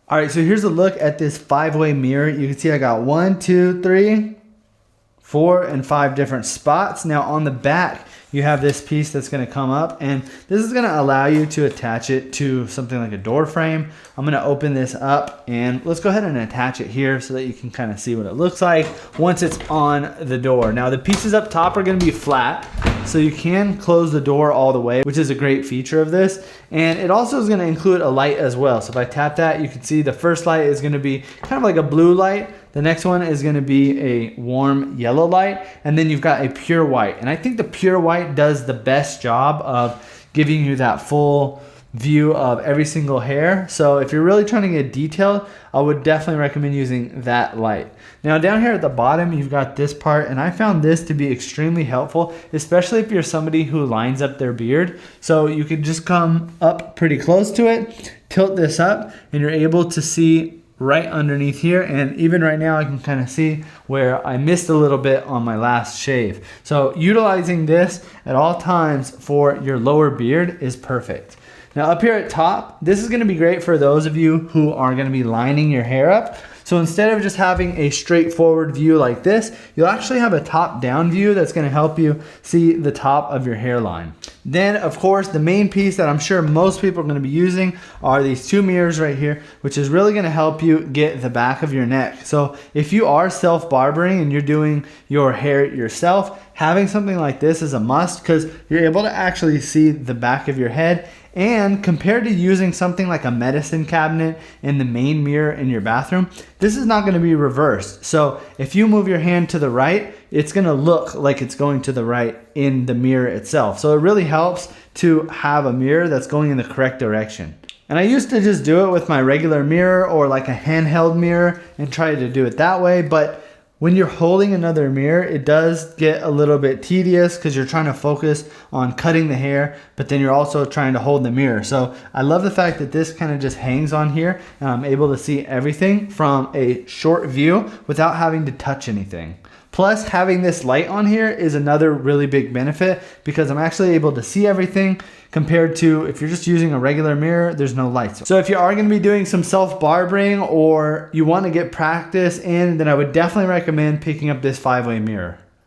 All right, so here's a look at this 5-way mirror. You can see I got 1, 2, 3, 4, and 5 different spots. Now on the back, you have this piece that's gonna come up, and this is gonna allow you to attach it to something like a door frame. I'm gonna open this up, and let's go ahead and attach it here so that you can kind of see what it looks like once it's on the door. Now the pieces up top are gonna be flat, so you can close the door all the way, which is a great feature of this. And it also is gonna include a light as well. So if I tap that, you can see the first light is gonna be kind of like a blue light. The next one is gonna be a warm yellow light, and then you've got a pure white. And I think the pure white does the best job of giving you that full view of every single hair. So if you're really trying to get detailed, I would definitely recommend using that light. Now down here at the bottom, you've got this part, and I found this to be extremely helpful, especially if you're somebody who lines up their beard. So you could just come up pretty close to it, tilt this up, and you're able to see right underneath here. And even right now I can kind of see where I missed a little bit on my last shave. So utilizing this at all times for your lower beard is perfect. Now up here at top, this is gonna be great for those of you who are gonna be lining your hair up. So instead of just having a straightforward view like this, you'll actually have a top-down view that's gonna help you see the top of your hairline. Then, of course, the main piece that I'm sure most people are gonna be using are these 2 mirrors right here, which is really gonna help you get the back of your neck. So if you are self-barbering and you're doing your hair yourself, having something like this is a must because you're able to actually see the back of your head. And compared to using something like a medicine cabinet in the main mirror in your bathroom, this is not gonna be reversed. So if you move your hand to the right, it's gonna look like it's going to the right in the mirror itself. So it really helps to have a mirror that's going in the correct direction. And I used to just do it with my regular mirror or like a handheld mirror and try to do it that way, but when you're holding another mirror, it does get a little bit tedious because you're trying to focus on cutting the hair, but then you're also trying to hold the mirror. So I love the fact that this kind of just hangs on here and I'm able to see everything from a short view without having to touch anything. Plus, having this light on here is another really big benefit because I'm actually able to see everything compared to if you're just using a regular mirror, there's no lights. So if you are gonna be doing some self-barbering or you wanna get practice in, then I would definitely recommend picking up this 5-way mirror.